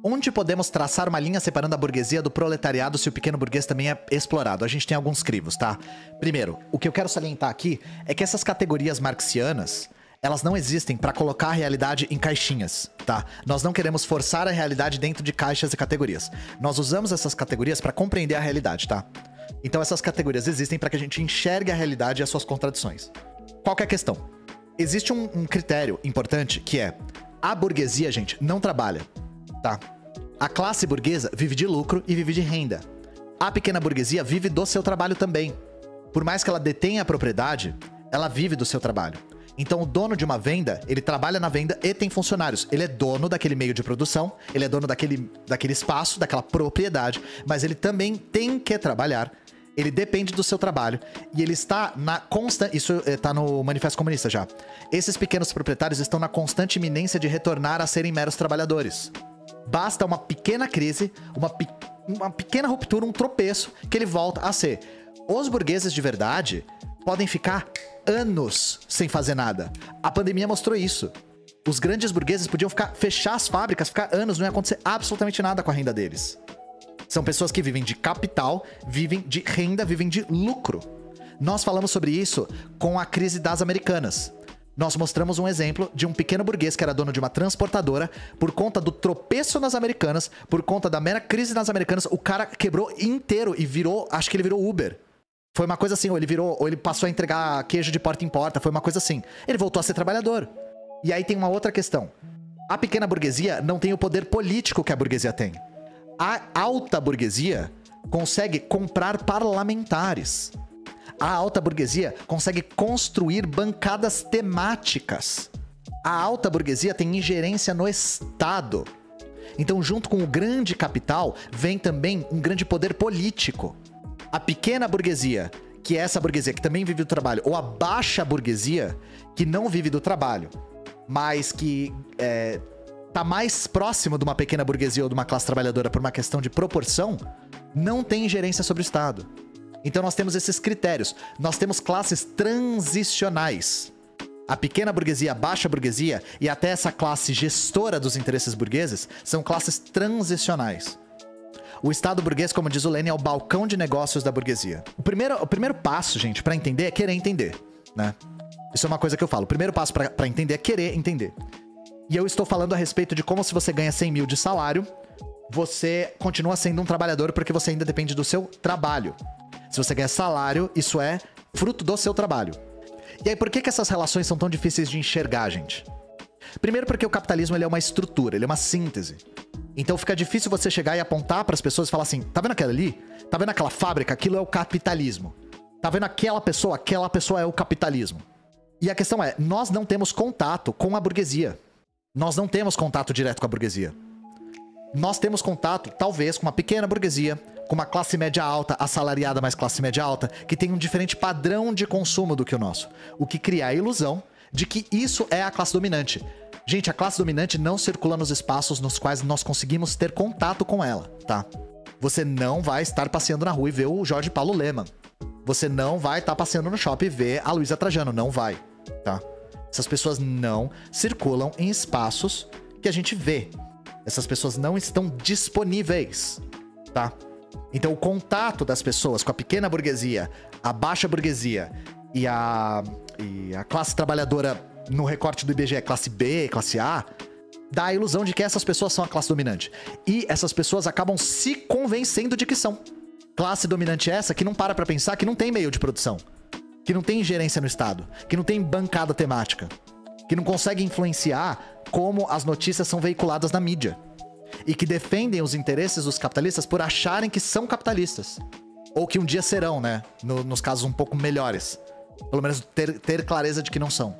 Onde podemos traçar uma linha separando a burguesia do proletariado se o pequeno burguês também é explorado? A gente tem alguns crivos, tá? Primeiro, o que eu quero salientar aqui é que essas categorias marxianas, elas não existem para colocar a realidade em caixinhas, tá? Nós não queremos forçar a realidade dentro de caixas e categorias. Nós usamos essas categorias para compreender a realidade, tá? Então essas categorias existem para que a gente enxergue a realidade e as suas contradições. Qual que é a questão? Existe um critério importante que é: a burguesia, gente, não trabalha. Tá. A classe burguesa vive de lucro e vive de renda. A pequena burguesia vive do seu trabalho também. Por mais que ela detenha a propriedade, ela vive do seu trabalho. Então o dono de uma venda, ele trabalha na venda e tem funcionários. Ele é dono daquele meio de produção, ele é dono daquele espaço, daquela propriedade, mas ele também tem que trabalhar. Ele depende do seu trabalho e ele está na constante... Isso está no Manifesto Comunista já. Esses pequenos proprietários estão na constante iminência de retornar a serem meros trabalhadores. Basta uma pequena crise, uma pequena ruptura, um tropeço, que ele volta a ser. Os burgueses de verdade podem ficar anos sem fazer nada. A pandemia mostrou isso. Os grandes burgueses podiam fechar as fábricas, ficar anos, não ia acontecer absolutamente nada com a renda deles. São pessoas que vivem de capital, vivem de renda, vivem de lucro. Nós falamos sobre isso com a crise das Americanas. Nós mostramos um exemplo de um pequeno burguês que era dono de uma transportadora. Por conta do tropeço nas Americanas, por conta da mera crise nas Americanas, o cara quebrou inteiro e virou, acho que ele virou Uber. Foi uma coisa assim, ou ele passou a entregar queijo de porta em porta, foi uma coisa assim. Ele voltou a ser trabalhador. E aí tem uma outra questão. A pequena burguesia não tem o poder político que a burguesia tem. A alta burguesia consegue comprar parlamentares. A alta burguesia consegue construir bancadas temáticas. A alta burguesia tem ingerência no Estado. Então, junto com o grande capital, vem também um grande poder político. A pequena burguesia, que é essa burguesia que também vive do trabalho, ou a baixa burguesia, que não vive do trabalho, mas que tá mais próximo de uma pequena burguesia ou de uma classe trabalhadora por uma questão de proporção, não tem ingerência sobre o Estado. Então nós temos esses critérios. Nós temos classes transicionais. A pequena burguesia, a baixa burguesia e até essa classe gestora dos interesses burgueses são classes transicionais. O Estado burguês, como diz o Lenin, é o balcão de negócios da burguesia. O primeiro passo, gente, pra entender é querer entender, né? Isso é uma coisa que eu falo. O primeiro passo pra entender é querer entender. E eu estou falando a respeito de como, se você ganha 100 mil de salário, você continua sendo um trabalhador porque você ainda depende do seu trabalho. Se você ganha salário, isso é fruto do seu trabalho. E aí, por que essas relações são tão difíceis de enxergar, gente? Primeiro porque o capitalismo ele é uma estrutura, ele é uma síntese. Então fica difícil você chegar e apontar para as pessoas e falar assim: tá vendo aquela ali? Tá vendo aquela fábrica? Aquilo é o capitalismo. Tá vendo aquela pessoa é o capitalismo. E a questão é, nós não temos contato com a burguesia. Nós não temos contato direto com a burguesia. Nós temos contato, talvez, com uma pequena burguesia, com uma classe média alta, assalariada mais classe média alta, que tem um diferente padrão de consumo do que o nosso. O que cria a ilusão de que isso é a classe dominante. Gente, a classe dominante não circula nos espaços nos quais nós conseguimos ter contato com ela, tá? Você não vai estar passeando na rua e ver o Jorge Paulo Lemann. Você não vai estar passeando no shopping e ver a Luísa Trajano. Não vai, tá? Essas pessoas não circulam em espaços que a gente vê. Essas pessoas não estão disponíveis, tá? Então o contato das pessoas com a pequena burguesia, a baixa burguesia e a classe trabalhadora no recorte do IBGE, classe B, classe A, dá a ilusão de que essas pessoas são a classe dominante. E essas pessoas acabam se convencendo de que são. Classe dominante essa que não para pra pensar que não tem meio de produção, que não tem ingerência no Estado, que não tem bancada temática, que não consegue influenciar como as notícias são veiculadas na mídia. E que defendem os interesses dos capitalistas por acharem que são capitalistas. Ou que um dia serão, né? Nos casos um pouco melhores. Pelo menos ter clareza de que não são.